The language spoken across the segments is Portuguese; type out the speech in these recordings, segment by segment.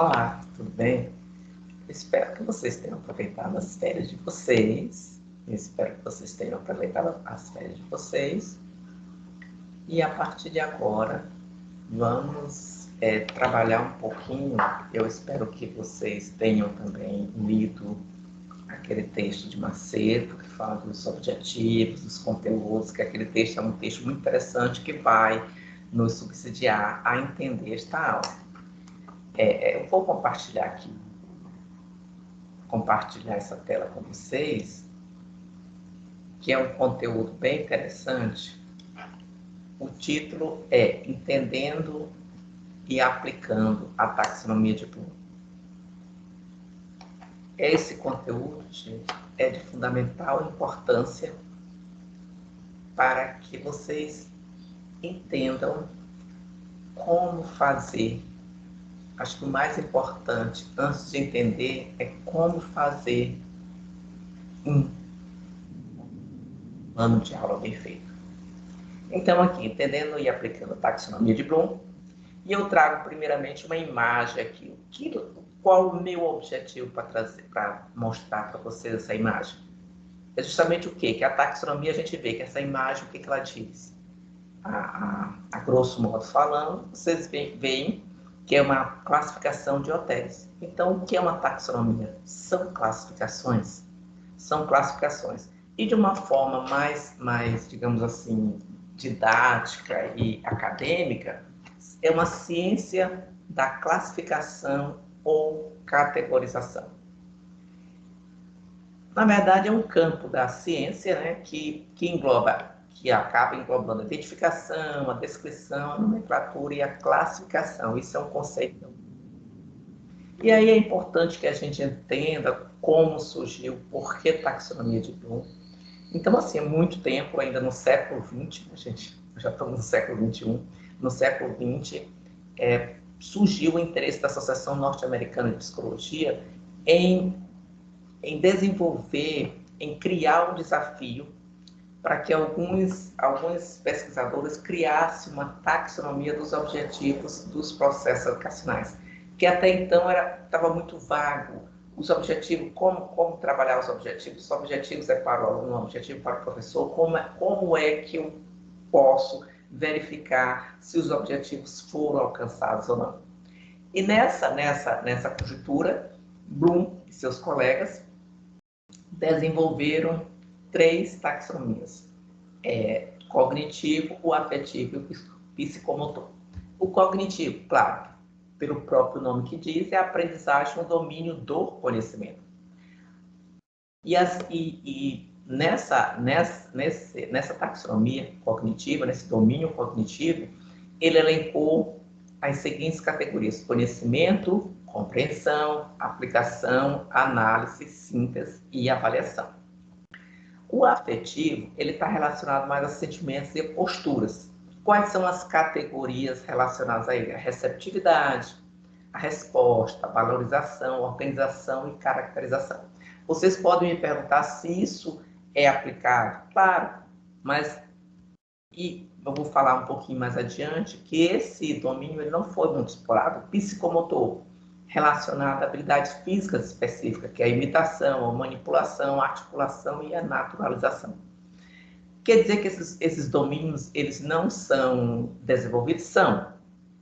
Olá, tudo bem? Espero que vocês tenham aproveitado as férias de vocês. Espero que vocês tenham aproveitado as férias de vocês. E a partir de agora, vamos trabalhar um pouquinho. Eu espero que vocês tenham também lido aquele texto de Macedo, que fala dos objetivos, dos conteúdos, que aquele texto é um texto muito interessante que vai nos subsidiar a entender esta aula. Eu vou compartilhar essa tela com vocês, que é um conteúdo bem interessante. O título é Entendendo e Aplicando a Taxonomia de Bloom. Esse conteúdo, gente, é de fundamental importância para que vocês entendam como fazer. Acho que o mais importante, antes de entender, é como fazer um plano de aula bem feito. Então, aqui, entendendo e aplicando a taxonomia de Bloom, e eu trago primeiramente uma imagem aqui. Qual o meu objetivo para mostrar para vocês essa imagem? É justamente o quê? Que a taxonomia a gente vê que essa imagem, o que ela diz? A grosso modo falando, vocês veem que é uma classificação de hotéis. Então, o que é uma taxonomia? São classificações. São classificações. E de uma forma mais, digamos assim, didática e acadêmica, é uma ciência da classificação ou categorização. Na verdade, é um campo da ciência, né, que acaba englobando a identificação, a descrição, a nomenclatura e a classificação. Isso é um conceito. E aí é importante que a gente entenda como surgiu, por que taxonomia de Bloom. Então, assim, há muito tempo, ainda no século XX, a gente já estamos no século XXI, no século XX, surgiu o interesse da Associação Norte-Americana de Psicologia em desenvolver, em criar um desafio para que alguns pesquisadores criassem uma taxonomia dos objetivos dos processos educacionais, que até então estava muito vago. Os objetivos, como trabalhar os objetivos? Os objetivos é para o aluno, o objetivo para o professor, como é que eu posso verificar se os objetivos foram alcançados ou não. E nessa conjuntura, Bloom e seus colegas desenvolveram 3 taxonomias: cognitivo, o afetivo e o psicomotor. O cognitivo, claro, pelo próprio nome que diz, é a aprendizagem, o domínio do conhecimento. E nessa taxonomia cognitiva, nesse domínio cognitivo, ele elencou as seguintes categorias: conhecimento, compreensão, aplicação, análise, síntese e avaliação. O afetivo, ele está relacionado mais a sentimentos e posturas. Quais são as categorias relacionadas a ele? A receptividade, a resposta, a valorização, a organização e caracterização. Vocês podem me perguntar se isso é aplicado. Claro, mas eu vou falar um pouquinho mais adiante que esse domínio ele não foi muito explorado. Psicomotor, relacionado a habilidades físicas específicas, que é a imitação, a manipulação, a articulação e a naturalização. Quer dizer que esses domínios eles não são desenvolvidos? São.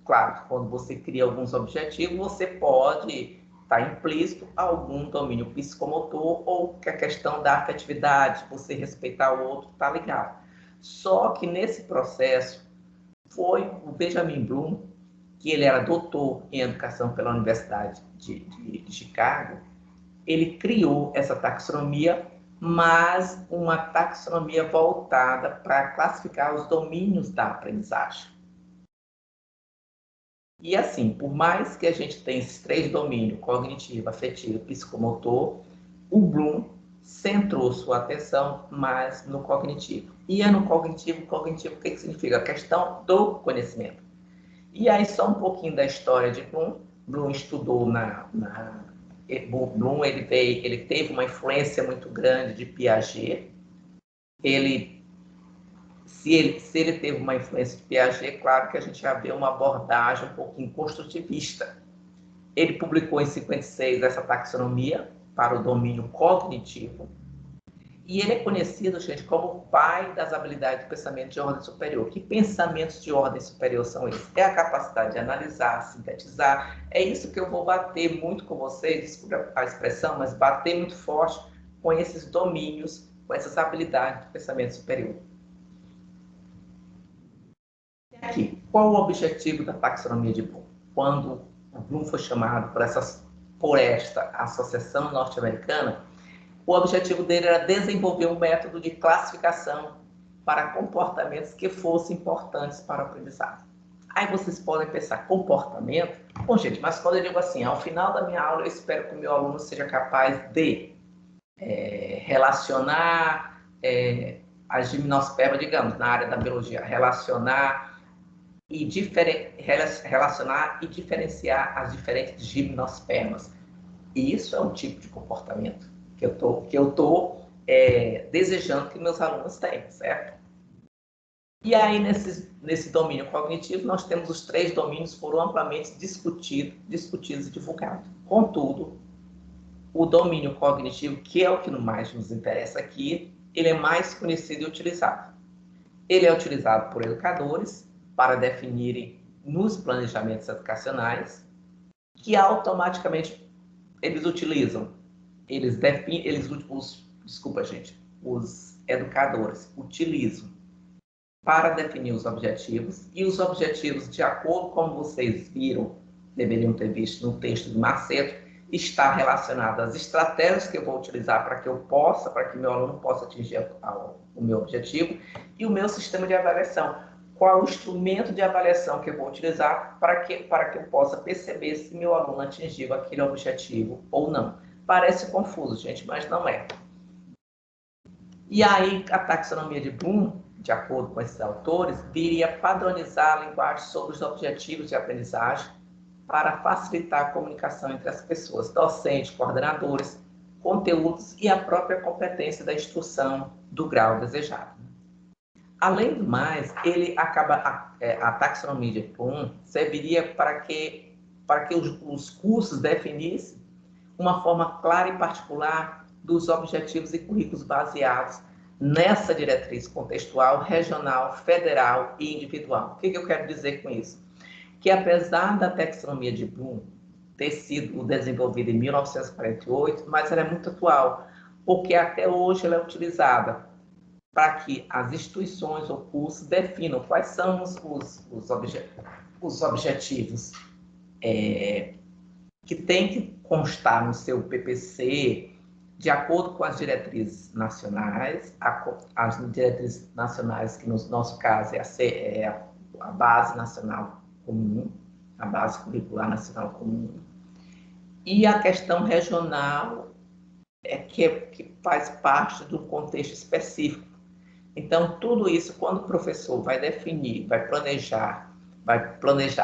Claro, quando você cria alguns objetivos, você pode estar implícito algum domínio psicomotor ou que a questão da afetividade, você respeitar o outro, está ligado. Só que nesse processo foi o Benjamin Bloom, que ele era doutor em educação pela Universidade de Chicago, ele criou essa taxonomia, mas uma taxonomia voltada para classificar os domínios da aprendizagem. E assim, por mais que a gente tenha esses 3 domínios, cognitivo, afetivo e psicomotor, o Bloom centrou sua atenção mais no cognitivo. E é no cognitivo, o que significa? A questão do conhecimento. E aí, só um pouquinho da história de Bloom. Bloom estudou Bloom, ele teve uma influência muito grande de Piaget. Se ele teve uma influência de Piaget, claro que a gente já vê uma abordagem um pouquinho construtivista. Ele publicou em 56 essa taxonomia para o domínio cognitivo. E ele é conhecido, gente, como o pai das habilidades de pensamento de ordem superior. Que pensamentos de ordem superior são esses? É a capacidade de analisar, sintetizar. É isso que eu vou bater muito com vocês, desculpa a expressão, mas bater muito forte com esses domínios, com essas habilidades de pensamento superior. Aqui, qual o objetivo da taxonomia de Bloom? Quando o Bloom foi chamado por esta associação norte-americana, o objetivo dele era desenvolver um método de classificação para comportamentos que fossem importantes para o aprendizado. Aí vocês podem pensar, comportamento? Bom, gente, mas quando eu digo assim, ao final da minha aula eu espero que o meu aluno seja capaz de relacionar as gimnospermas, digamos, na área da biologia, relacionar e diferenciar as diferentes gimnospermas. E isso é um tipo de comportamento que eu estou desejando que meus alunos tenham, certo? E aí, nesse domínio cognitivo, nós temos os 3 domínios que foram amplamente discutidos e divulgados. Contudo, o domínio cognitivo, que é o que mais nos interessa aqui, ele é mais conhecido e utilizado. Ele é utilizado por educadores para definirem nos planejamentos educacionais, que automaticamente eles utilizam. Os educadores utilizam para definir os objetivos, e os objetivos, de acordo com como vocês viram, deveriam ter visto no texto de Macedo, está relacionado às estratégias que eu vou utilizar para que meu aluno possa atingir o meu objetivo, e o meu sistema de avaliação. Qual o instrumento de avaliação que eu vou utilizar para que eu possa perceber se meu aluno atingiu aquele objetivo ou não. Parece confuso, gente, mas não é. E aí, a taxonomia de Bloom, de acordo com esses autores, viria padronizar a linguagem sobre os objetivos de aprendizagem para facilitar a comunicação entre as pessoas, docentes, coordenadores, conteúdos e a própria competência da instrução do grau desejado. Além do mais, a taxonomia de Bloom serviria para que os cursos definissem uma forma clara e particular dos objetivos e currículos baseados nessa diretriz contextual, regional, federal e individual. O que eu quero dizer com isso? Que apesar da taxonomia de Bloom ter sido desenvolvida em 1948, mas ela é muito atual, porque até hoje ela é utilizada para que as instituições ou cursos definam quais são os objetivos que tem que constar no seu PPC, de acordo com as diretrizes nacionais, as diretrizes nacionais, que no nosso caso é a Base Nacional Comum, a Base Curricular Nacional Comum, e a questão regional, que faz parte do contexto específico. Então, tudo isso, quando o professor vai definir, vai planejar,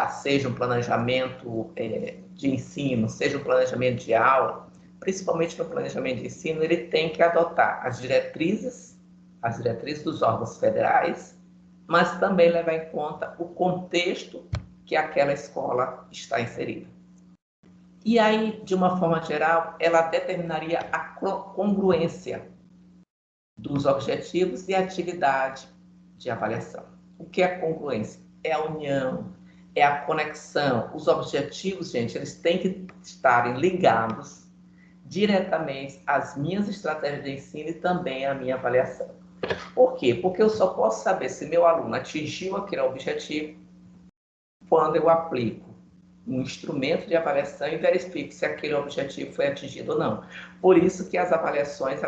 seja um planejamento de ensino, seja um planejamento de aula, principalmente no planejamento de ensino, ele tem que adotar as diretrizes dos órgãos federais, mas também levar em conta o contexto que aquela escola está inserida. E aí, de uma forma geral, ela determinaria a congruência dos objetivos e atividade de avaliação. O que é congruência? É a união, é a conexão. Os objetivos, gente, eles têm que estarem ligados diretamente às minhas estratégias de ensino e também à minha avaliação. Por quê? Porque eu só posso saber se meu aluno atingiu aquele objetivo quando eu aplico um instrumento de avaliação e verifico se aquele objetivo foi atingido ou não. Por isso que as avaliações,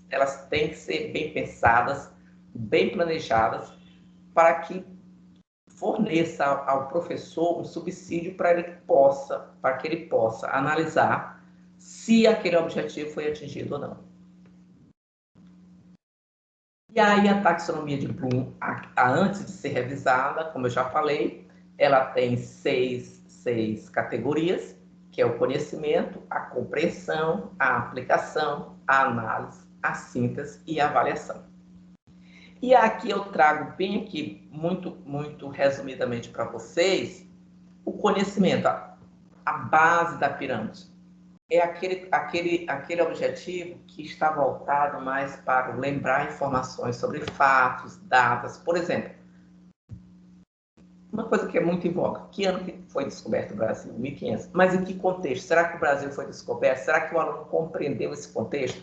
elas têm que ser bem pensadas, bem planejadas, para que forneça ao professor um subsídio para que ele possa analisar se aquele objetivo foi atingido ou não. E aí a taxonomia de Bloom, antes de ser revisada, como eu já falei, ela tem seis categorias, que é o conhecimento, a compreensão, a aplicação, a análise, a síntese e a avaliação. E aqui eu trago bem aqui, muito resumidamente para vocês, o conhecimento. a base da pirâmide. É aquele objetivo que está voltado mais para lembrar informações sobre fatos, datas. Por exemplo, uma coisa que é muito em voga, que ano que foi descoberto o Brasil? 1500. Mas em que contexto? Será que o Brasil foi descoberto? Será que o aluno compreendeu esse contexto?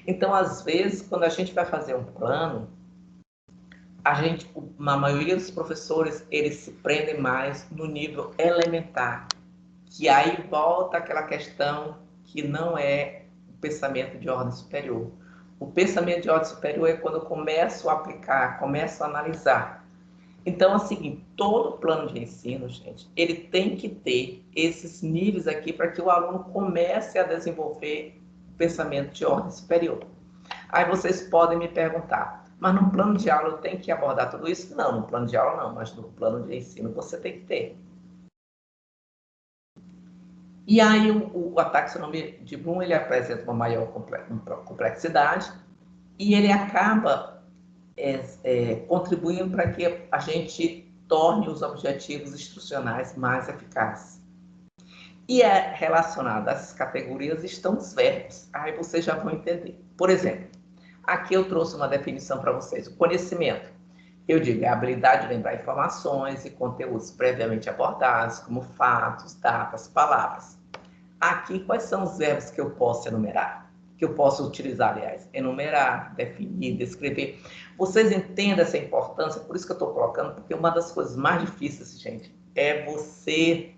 Então, às vezes, quando a gente vai fazer um plano, na maioria dos professores, eles se prendem mais no nível elementar, que aí volta aquela questão que não é o pensamento de ordem superior. O pensamento de ordem superior é quando eu começo a aplicar, começo a analisar. Então, assim, todo plano de ensino, gente, ele tem que ter esses níveis aqui para que o aluno comece a desenvolver o pensamento de ordem superior. Aí vocês podem me perguntar, mas no plano de aula eu tenho que abordar tudo isso? Não, no plano de aula não, mas no plano de ensino você tem que ter. E aí a taxonomia de Bloom, ele apresenta uma maior complexidade e ele acaba contribuindo para que a gente torne os objetivos instrucionais mais eficazes. E relacionado a essas categorias estão os verbos. Aí vocês já vão entender. Por exemplo, aqui eu trouxe uma definição para vocês. O conhecimento, eu digo, é a habilidade de lembrar informações e conteúdos previamente abordados, como fatos, datas, palavras. Aqui, quais são os verbos que eu posso enumerar? Que eu posso utilizar, aliás. Enumerar, definir, descrever. Vocês entendem essa importância? Por isso que eu estou colocando, porque uma das coisas mais difíceis, gente, é você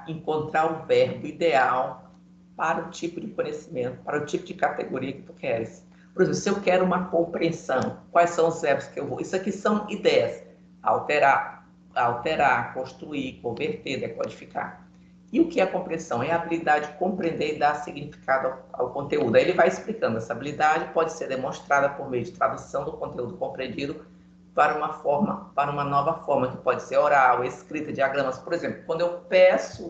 encontrar o verbo ideal para o tipo de conhecimento, para o tipo de categoria que tu queres. Por exemplo, se eu quero uma compreensão, quais são os verbos que eu vou? Isso aqui são ideias. Alterar, construir, converter, decodificar. E o que é a compreensão? É a habilidade de compreender e dar significado ao conteúdo. Aí ele vai explicando. Essa habilidade pode ser demonstrada por meio de tradução do conteúdo compreendido para uma nova forma, que pode ser oral, escrita, diagramas. Por exemplo, quando eu peço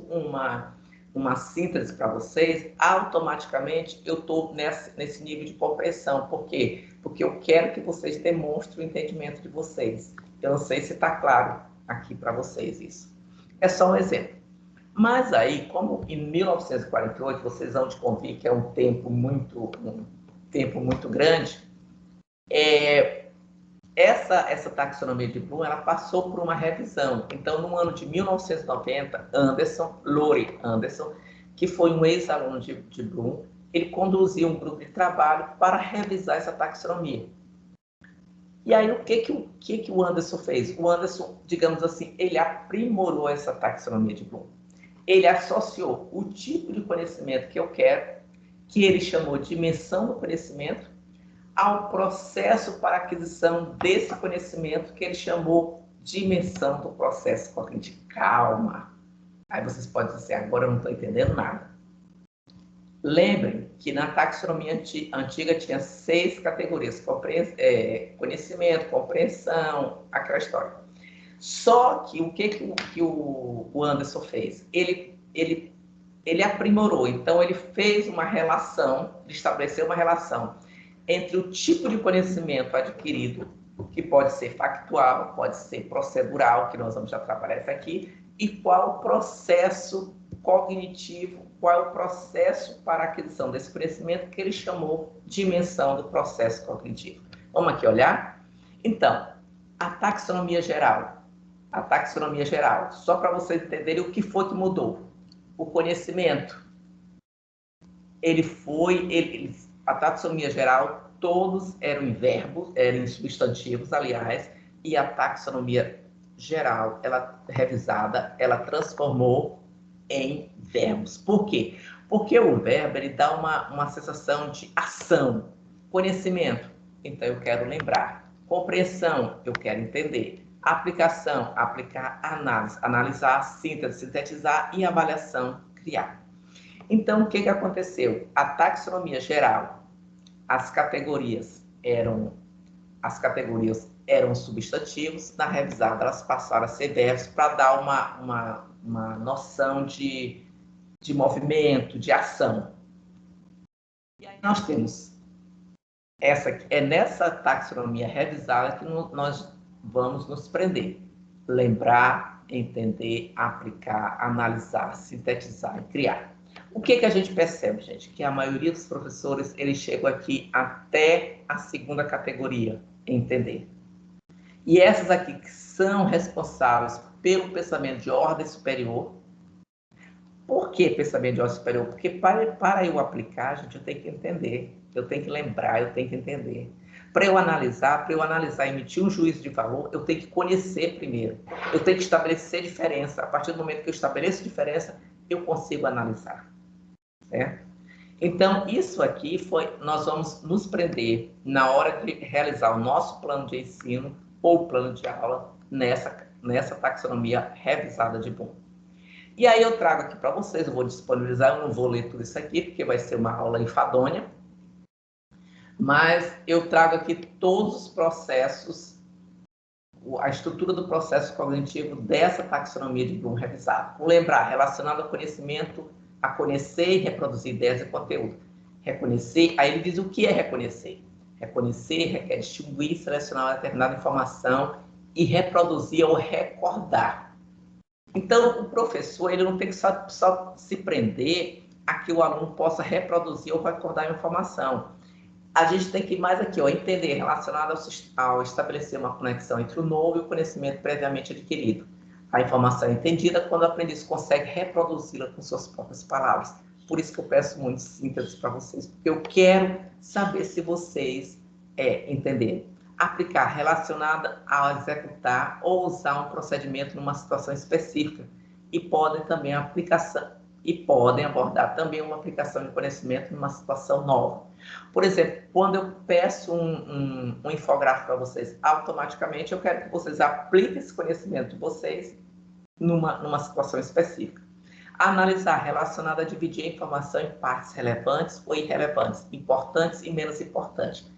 uma síntese para vocês, automaticamente eu estou nesse nível de compreensão. Por quê? Porque eu quero que vocês demonstrem o entendimento de vocês. Eu não sei se está claro aqui para vocês isso. É só um exemplo. Mas aí, como em 1948, vocês vão de convir que é um tempo muito grande, essa taxonomia de Bloom, ela passou por uma revisão. Então, no ano de 1990, Laurie Anderson, que foi um ex-aluno de Bloom, ele conduziu um grupo de trabalho para revisar essa taxonomia. E aí, o que o Anderson fez? O Anderson, digamos assim, ele aprimorou essa taxonomia de Bloom. Ele associou o tipo de conhecimento que eu quero, que ele chamou de dimensão do conhecimento, ao processo para aquisição desse conhecimento, que ele chamou de dimensão do processo cognitivo. Calma. Aí vocês podem dizer, agora eu não estou entendendo nada. Lembrem que na taxonomia antiga tinha 6 categorias: conhecimento, compreensão, aquela história. Só que o que o Anderson fez? Ele aprimorou. Então, ele fez uma relação, ele estabeleceu uma relação entre o tipo de conhecimento adquirido, que pode ser factual, pode ser procedural, que nós vamos já trabalhar isso aqui, e qual o processo cognitivo, qual é o processo para a aquisição desse conhecimento, que ele chamou de dimensão do processo cognitivo. Vamos aqui olhar? Então, a taxonomia geral, só para vocês entenderem o que foi que mudou. O conhecimento, a taxonomia geral, todos eram em verbos, eram em substantivos, aliás, e a taxonomia geral, ela revisada, ela transformou em verbos. Por quê? Porque o verbo, ele dá uma sensação de ação. Conhecimento, então eu quero lembrar. Compreensão, eu quero entender. Aplicação, aplicar, análise, analisar, síntese, sintetizar, e avaliação, criar. Então, o que aconteceu? A taxonomia geral, as categorias eram substantivos, na revisada elas passaram a ser verbos para dar uma noção de movimento, de ação. E aí nós temos nessa taxonomia revisada que nós vamos nos prender. lembrar, entender, aplicar, analisar, sintetizar e criar. O que a gente percebe, gente? Que a maioria dos professores, eles chegam aqui até a segunda categoria, entender. E essas aqui que são responsáveis pelo pensamento de ordem superior. Por que pensamento de ordem superior? Porque para eu aplicar, gente, eu tenho que entender, eu tenho que lembrar, eu tenho que entender. Para eu analisar e emitir um juízo de valor, eu tenho que conhecer primeiro. Eu tenho que estabelecer diferença. A partir do momento que eu estabeleço diferença, eu consigo analisar. Certo? Então, isso aqui nós vamos nos prender na hora de realizar o nosso plano de ensino ou plano de aula nessa taxonomia revisada de Bloom. E aí eu trago aqui para vocês, eu vou disponibilizar, eu não vou ler tudo isso aqui, porque vai ser uma aula enfadonha, mas eu trago aqui todos os processos, a estrutura do processo cognitivo dessa taxonomia de Bloom revisada. Vou lembrar, relacionado ao conhecimento, a conhecer e reproduzir ideias e conteúdo. Reconhecer, aí ele diz o que é reconhecer. Reconhecer requer distinguir, selecionar uma determinada informação e reproduzir ou recordar. Então, o professor ele não tem que só se prender a que o aluno possa reproduzir ou recordar a informação. A gente tem que ir mais aqui, ó, entender, relacionado ao estabelecer uma conexão entre o novo e o conhecimento previamente adquirido. A informação é entendida quando o aprendiz consegue reproduzi-la com suas próprias palavras. Por isso que eu peço muito síntese para vocês, porque eu quero saber se vocês entenderem. Aplicar relacionada a executar ou usar um procedimento numa situação específica e podem abordar também uma aplicação de conhecimento numa situação nova. Por exemplo, quando eu peço um infográfico para vocês, automaticamente eu quero que vocês apliquem esse conhecimento de vocês numa situação específica. Analisar, relacionado a dividir a informação em partes relevantes ou irrelevantes, importantes e menos importantes.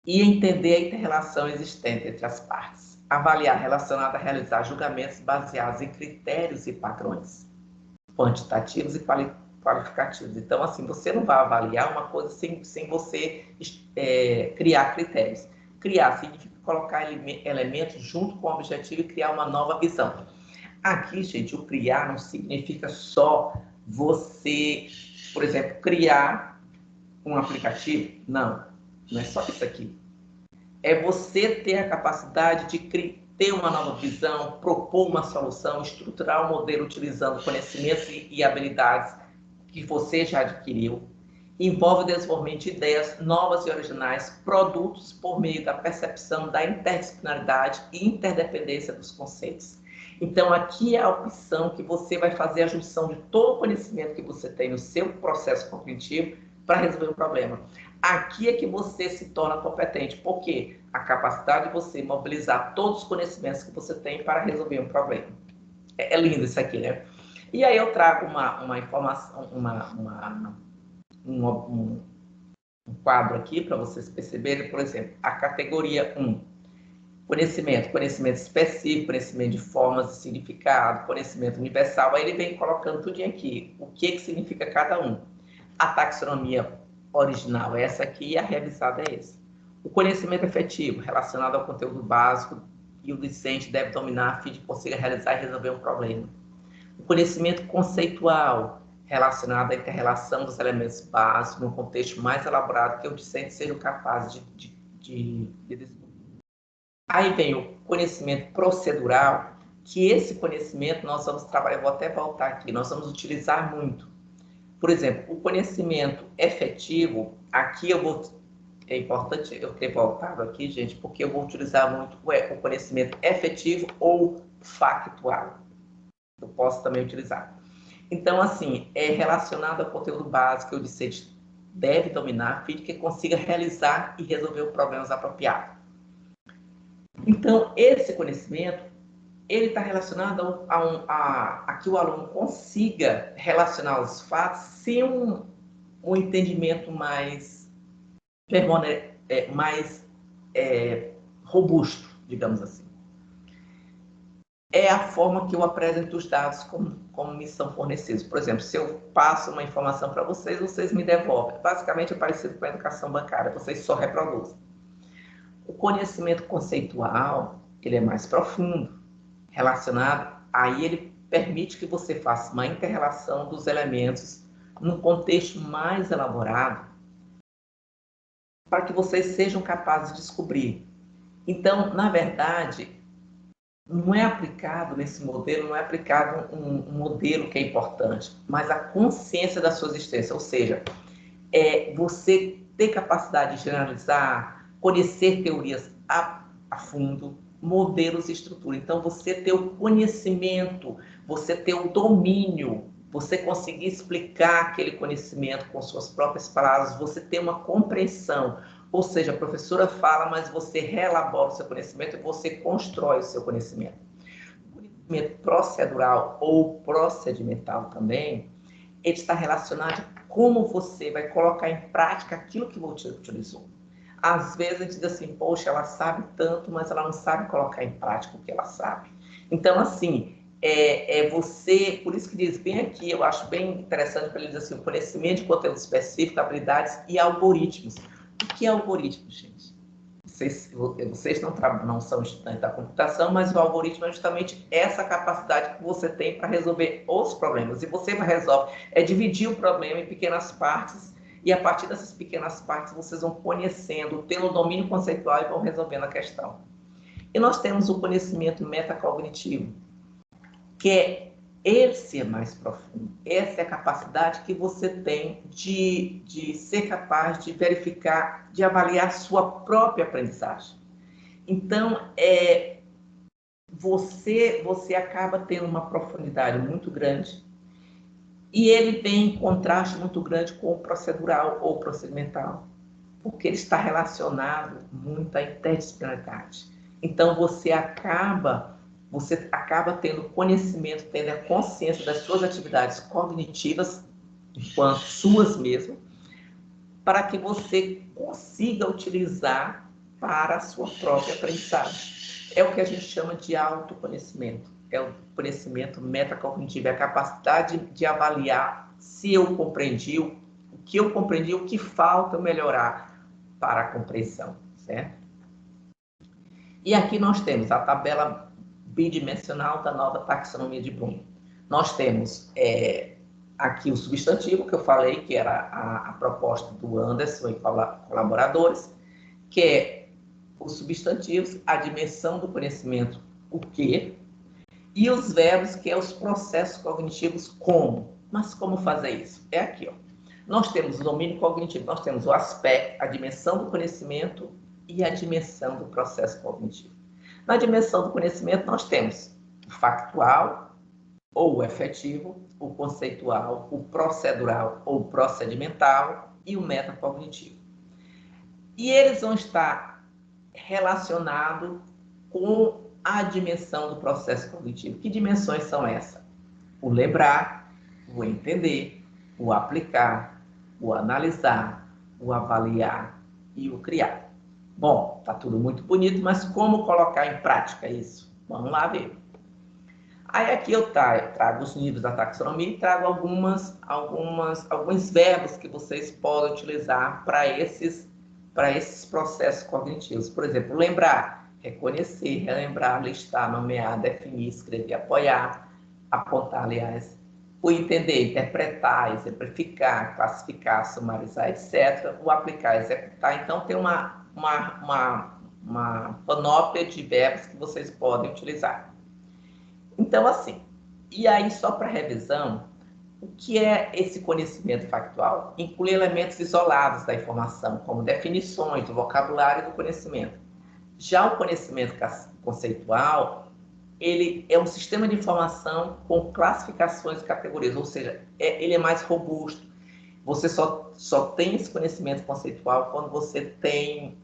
E entender a inter-relação existente entre as partes. Avaliar, relacionado a realizar julgamentos baseados em critérios e padrões, quantitativos e qualificativos. Então, assim, você não vai avaliar uma coisa sem você criar critérios. Criar significa colocar elementos junto com o objetivo e criar uma nova visão. Aqui, gente, o criar não significa só você, por exemplo, criar um aplicativo. Não é só isso aqui. É você ter a capacidade de ter uma nova visão, propor uma solução, estruturar um modelo utilizando conhecimentos e habilidades que você já adquiriu. Envolve o desenvolvimento de ideias novas e originais, produtos por meio da percepção da interdisciplinaridade e interdependência dos conceitos. Então, aqui é a opção que você vai fazer a junção de todo o conhecimento que você tem no seu processo cognitivo para resolver um problema. Aqui é que você se torna competente, porque a capacidade de você mobilizar todos os conhecimentos que você tem para resolver um problema. É lindo isso aqui, né? E aí eu trago uma informação, um quadro aqui para vocês perceberem, por exemplo, a categoria 1, conhecimento específico, conhecimento de formas e significado, conhecimento universal, aí ele vem colocando tudo aqui, o que significa cada um. A taxonomia original é essa aqui e a revisada é essa. O conhecimento efetivo, relacionado ao conteúdo básico e o docente deve dominar a fim de conseguir realizar e resolver um problema. O conhecimento conceitual, relacionado à inter-relação dos elementos básicos num contexto mais elaborado que o docente seja capaz de desenvolver. Aí vem o conhecimento procedural, que esse conhecimento nós vamos trabalhar, eu vou até voltar aqui, nós vamos utilizar muito. Por exemplo, o conhecimento efetivo, aqui é importante eu ter voltado aqui, gente, porque eu vou utilizar muito o conhecimento efetivo ou factual. Eu posso também utilizar. Então, assim, é relacionado ao conteúdo básico que o docente deve dominar, a fim de que consiga realizar e resolver os problemas apropriados. Então, esse conhecimento, ele está relacionado a que o aluno consiga relacionar os fatos sem um entendimento mais robusto, digamos assim. É a forma que eu apresento os dados como me são fornecidos. Por exemplo, se eu passo uma informação para vocês, vocês me devolvem. Basicamente é parecido com a educação bancária, vocês só reproduzem. O conhecimento conceitual, ele é mais profundo, relacionado, aí ele permite que você faça uma inter-relação dos elementos num contexto mais elaborado, para que vocês sejam capazes de descobrir. Então, na verdade, não é aplicado nesse modelo, não é aplicado um modelo que é importante, mas a consciência da sua existência, ou seja, você ter capacidade de generalizar, conhecer teorias a fundo, modelos e estrutura. Então, você ter o conhecimento, você ter o domínio, você conseguir explicar aquele conhecimento com suas próprias palavras, você ter uma compreensão. Ou seja, a professora fala, mas você reelabora o seu conhecimento e você constrói o seu conhecimento. O conhecimento procedural ou procedimental também, ele está relacionado a como você vai colocar em prática aquilo que você utilizou. Às vezes a gente diz assim, poxa, ela sabe tanto, mas ela não sabe colocar em prática o que ela sabe. Então, assim, você, por isso que diz bem aqui, eu acho bem interessante para ele dizer assim, o conhecimento de conteúdo específico, habilidades e algoritmos. O que é algoritmo, gente? Vocês não são estudantes da computação, mas o algoritmo é justamente essa capacidade que você tem para resolver os problemas. E você resolve, dividir o problema em pequenas partes, e a partir dessas pequenas partes vocês vão conhecendo, tendo o domínio conceitual e vão resolvendo a questão. E nós temos o conhecimento metacognitivo, que esse é mais profundo. Essa é a capacidade que você tem de ser capaz de verificar, de avaliar sua própria aprendizagem. Então, você acaba tendo uma profundidade muito grande e ele tem um contraste muito grande com o procedural ou procedimental, porque ele está relacionado muito à interdisciplinaridade. Então, você acaba tendo conhecimento, tendo a consciência das suas atividades cognitivas, enquanto suas mesmo, para que você consiga utilizar para a sua própria aprendizagem. É o que a gente chama de autoconhecimento, é o conhecimento metacognitivo, é a capacidade de avaliar se eu compreendi, o que eu compreendi, o que falta melhorar para a compreensão, certo? E aqui nós temos a tabela bidimensional da nova taxonomia de Bloom. Nós temos aqui o substantivo, que eu falei, que era a proposta do Anderson e colaboradores, que é os substantivos, a dimensão do conhecimento, o quê, e os verbos, que é os processos cognitivos, como. Mas como fazer isso? É aqui, ó. Nós temos o domínio cognitivo, nós temos o aspecto, a dimensão do conhecimento e a dimensão do processo cognitivo. Na dimensão do conhecimento, nós temos o factual ou o efetivo, o conceitual, o procedural ou procedimental e o metacognitivo. E eles vão estar relacionados com a dimensão do processo cognitivo. Que dimensões são essas? O lembrar, o entender, o aplicar, o analisar, o avaliar e o criar. Bom, tá tudo muito bonito, mas como colocar em prática isso? Vamos lá ver. Aí aqui eu trago os níveis da taxonomia e trago alguns verbos que vocês podem utilizar para esses processos cognitivos. Por exemplo, lembrar, reconhecer, relembrar, listar, nomear, definir, escrever, apoiar, apontar, aliás, o entender, interpretar, exemplificar, classificar, sumarizar, etc. O aplicar, executar. Então, tem uma panóplia de verbos que vocês podem utilizar. Então, assim, e aí, só para revisão, o que é esse conhecimento factual? Inclui elementos isolados da informação, como definições do vocabulário do conhecimento. Já o conhecimento conceitual, ele é um sistema de informação com classificações e categorias, ou seja, ele é mais robusto. Você só tem esse conhecimento conceitual quando você tem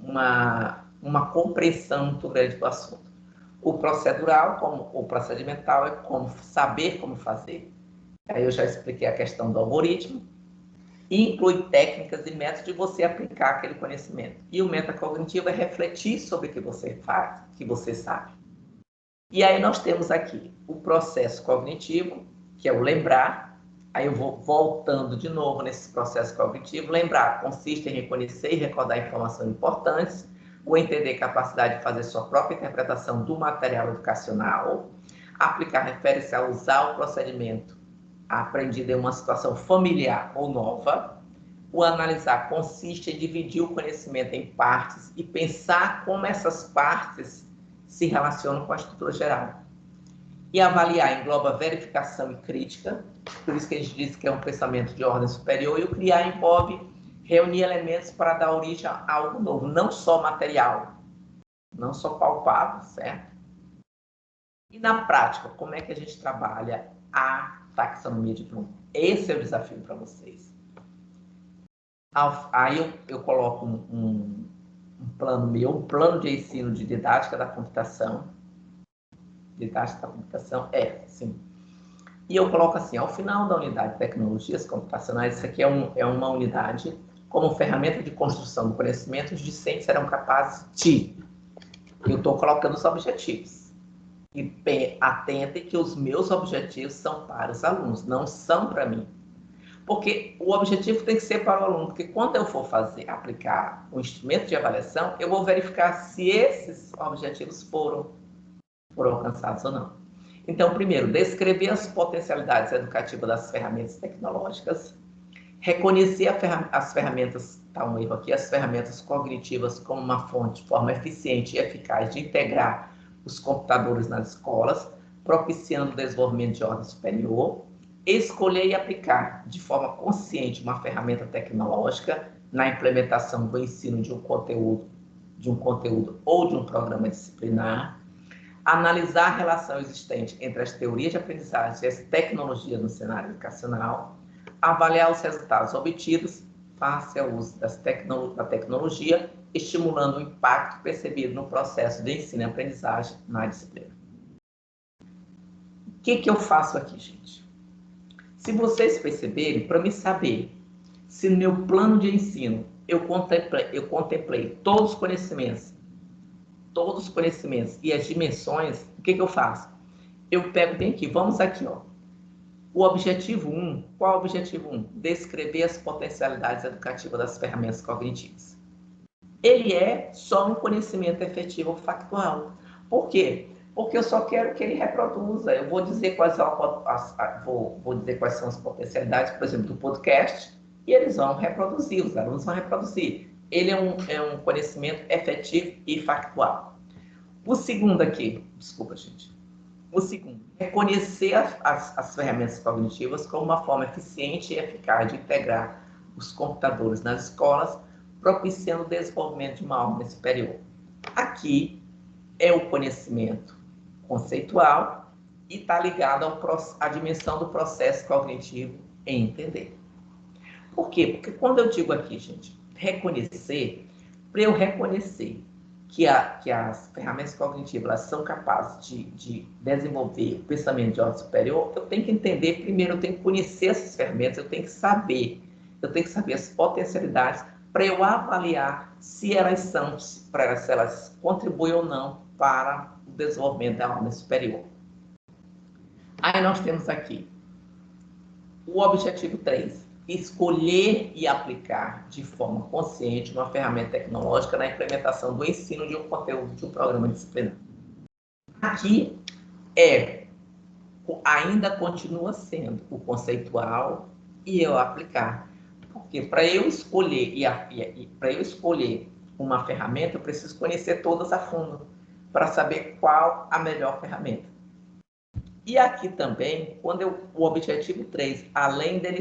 uma compreensão muito grande do assunto. O procedural, como o procedimental, é como saber como fazer. Aí eu já expliquei a questão do algoritmo, e inclui técnicas e métodos de você aplicar aquele conhecimento. E o metacognitivo é refletir sobre o que você faz, que você sabe. E aí nós temos aqui o processo cognitivo, que é o lembrar. Aí eu vou voltando de novo nesse processo cognitivo. Lembrar consiste em reconhecer e recordar informações importantes. O entender capacidade de fazer sua própria interpretação do material educacional. Aplicar refere-se a usar o procedimento aprendido em uma situação familiar ou nova. O analisar consiste em dividir o conhecimento em partes e pensar como essas partes se relacionam com a estrutura geral. E avaliar engloba verificação e crítica, por isso que a gente diz que é um pensamento de ordem superior, e o criar envolve reunir elementos para dar origem a algo novo, não só material, não só palpável, certo? E na prática, como é que a gente trabalha a taxonomia de Bloom? Esse é o desafio para vocês. Aí eu coloco um plano meu, um plano de ensino de didática da computação. Didática da computação, sim. E eu coloco assim, ao final da unidade de tecnologias computacionais, isso aqui é uma unidade como ferramenta de construção do conhecimento, os discentes serão capazes de... Eu estou colocando os objetivos. E atentem que os meus objetivos são para os alunos, não são para mim. Porque o objetivo tem que ser para o aluno, porque quando eu for aplicar o instrumento de avaliação, eu vou verificar se esses objetivos foram alcançados ou não. Então, primeiro, descrever as potencialidades educativas das ferramentas tecnológicas, reconhecer as ferramentas, está um erro aqui, as ferramentas cognitivas como uma fonte de forma eficiente e eficaz de integrar os computadores nas escolas, propiciando o desenvolvimento de ordem superior, escolher e aplicar de forma consciente uma ferramenta tecnológica na implementação do ensino de um conteúdo ou de um programa disciplinar, analisar a relação existente entre as teorias de aprendizagem e as tecnologias no cenário educacional, avaliar os resultados obtidos face ao uso da tecnologia, estimulando o impacto percebido no processo de ensino e aprendizagem na disciplina. O que eu faço aqui, gente? Se vocês perceberem, para me saber se no meu plano de ensino eu contemplei todos os conhecimentos e as dimensões, o que eu faço? Eu pego bem aqui, vamos aqui, ó. O objetivo 1, qual é o objetivo 1? Descrever as potencialidades educativas das ferramentas cognitivas. Ele é só um conhecimento efetivo factual. Por quê? Porque eu só quero que ele reproduza. Eu vou dizer quais são as potencialidades, por exemplo, do podcast, e eles vão reproduzir, os alunos vão reproduzir. Ele é um conhecimento efetivo e factual. O segundo aqui, desculpa, gente. O segundo, reconhecer as ferramentas cognitivas como uma forma eficiente e eficaz de integrar os computadores nas escolas, propiciando o desenvolvimento de uma ordem superior. Aqui é o conhecimento conceitual e está ligado à dimensão do processo cognitivo em entender. Por quê? Porque quando eu digo aqui, gente, reconhecer, para eu reconhecer que as ferramentas cognitivas elas são capazes de desenvolver o pensamento de ordem superior, eu tenho que entender, primeiro, eu tenho que conhecer essas ferramentas, eu tenho que saber as potencialidades para eu avaliar se elas contribuem ou não para o desenvolvimento da ordem superior. Aí nós temos aqui o objetivo 3, escolher e aplicar de forma consciente uma ferramenta tecnológica na implementação do ensino de um conteúdo de um programa disciplinar. Aqui ainda continua sendo o conceitual e eu aplicar. Porque para eu escolher uma ferramenta, eu preciso conhecer todas a fundo para saber qual a melhor ferramenta. E aqui também, o objetivo 3, além dele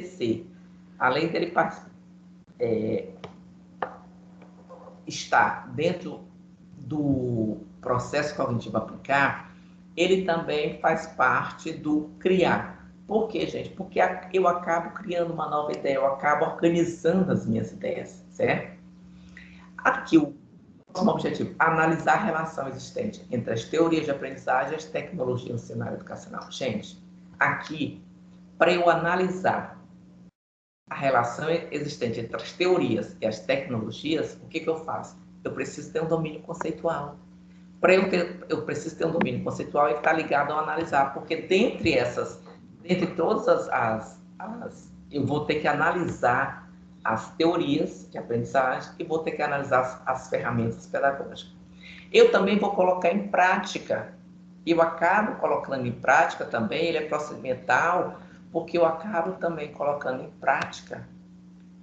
estar dentro do processo cognitivo aplicar, ele também faz parte do criar. Por quê, gente? Porque eu acabo criando uma nova ideia, eu acabo organizando as minhas ideias, certo? Aqui o próximo objetivo, analisar a relação existente entre as teorias de aprendizagem e as tecnologias no cenário educacional. Gente, aqui, para eu analisar a relação existente entre as teorias e as tecnologias, o que eu faço? Eu preciso ter um domínio conceitual. Eu preciso ter um domínio conceitual e estar ligado ao analisar, porque dentre todas eu vou ter que analisar as teorias de aprendizagem e vou ter que analisar as ferramentas pedagógicas. Eu também vou colocar em prática. Eu acabo colocando em prática também, ele é procedimental, porque eu acabo também colocando em prática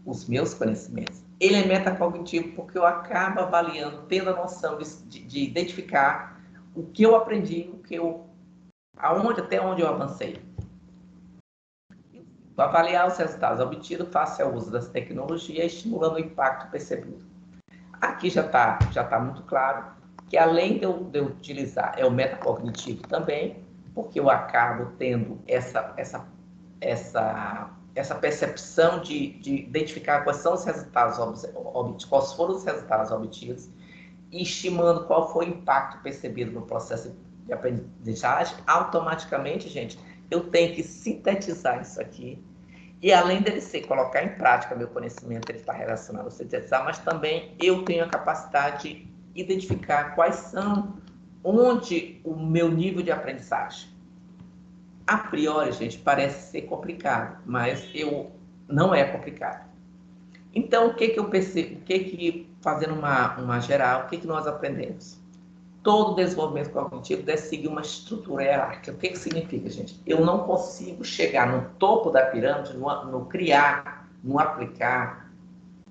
os meus conhecimentos. Ele é metacognitivo porque eu acabo avaliando, tendo a noção de identificar o que eu aprendi, até onde eu avancei. Para avaliar os resultados obtidos, faça o uso das tecnologias, estimulando o impacto percebido. Aqui já tá muito claro que, além de eu utilizar, o metacognitivo também, porque eu acabo tendo essa percepção de identificar quais são os resultados obtidos, quais foram os resultados obtidos, e estimando qual foi o impacto percebido no processo de aprendizagem. Automaticamente, gente, eu tenho que sintetizar isso aqui. E além dele colocar em prática meu conhecimento, ele está relacionado ao sintetizar, mas também eu tenho a capacidade de identificar onde o meu nível de aprendizagem. A priori, gente, parece ser complicado, mas não é complicado. Então, o que eu percebo? Fazendo uma geral, o que nós aprendemos? Todo desenvolvimento cognitivo deve seguir uma estrutura hierárquica. O que significa, gente? Eu não consigo chegar no topo da pirâmide, no criar, no aplicar,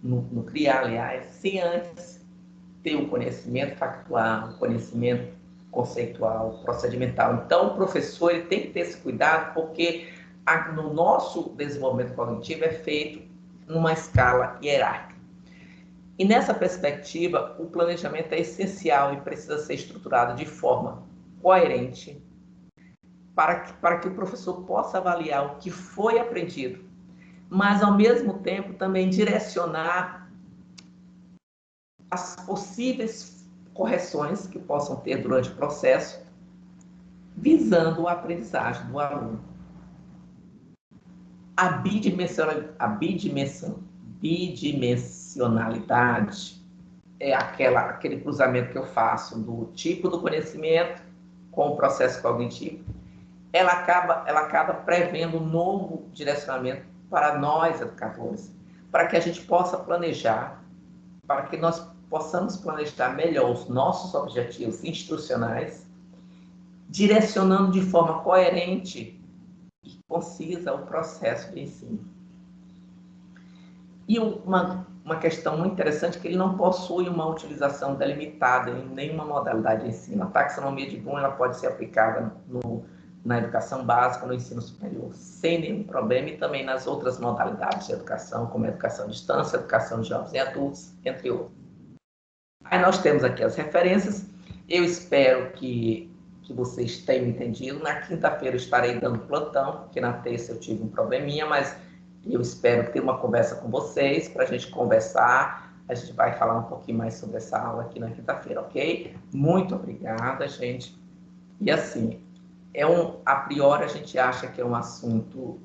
no criar, aliás, sem antes ter o conhecimento factual, o conhecimento conceitual, procedimental. Então, o professor ele tem que ter esse cuidado, porque no nosso desenvolvimento cognitivo é feito numa escala hierárquica. E nessa perspectiva, o planejamento é essencial e precisa ser estruturado de forma coerente para que o professor possa avaliar o que foi aprendido, mas, ao mesmo tempo, também direcionar as possíveis correções que possam ter durante o processo, visando a aprendizagem do aluno. A bidimensionalidade é aquele cruzamento que eu faço do tipo do conhecimento com o processo cognitivo. Ela acaba prevendo um novo direcionamento para nós, educadores, para que a gente possa planejar, para que nós possamos planejar melhor os nossos objetivos institucionais, direcionando de forma coerente e concisa o processo de ensino. E uma questão muito interessante é que ele não possui uma utilização delimitada em nenhuma modalidade de ensino. A taxonomia de Bloom ela pode ser aplicada na educação básica, no ensino superior, sem nenhum problema, e também nas outras modalidades de educação, como a educação à distância, a educação de jovens e adultos, entre outros. Aí nós temos aqui as referências. Eu espero que vocês tenham entendido. Na quinta-feira eu estarei dando plantão, porque na terça eu tive um probleminha, mas eu espero ter uma conversa com vocês, para a gente conversar. A gente vai falar um pouquinho mais sobre essa aula aqui na quinta-feira, ok? Muito obrigada, gente. E assim, a priori a gente acha que é um assunto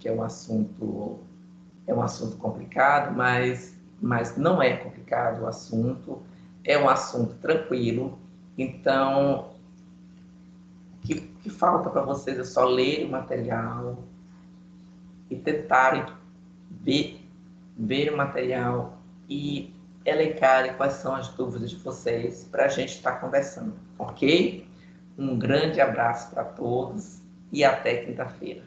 complicado, mas não é complicado o assunto, é um assunto tranquilo. Então, o que falta para vocês é só lerem o material e tentarem ver o material e elencarem quais são as dúvidas de vocês para a gente estar conversando, ok? Um grande abraço para todos e até quinta-feira.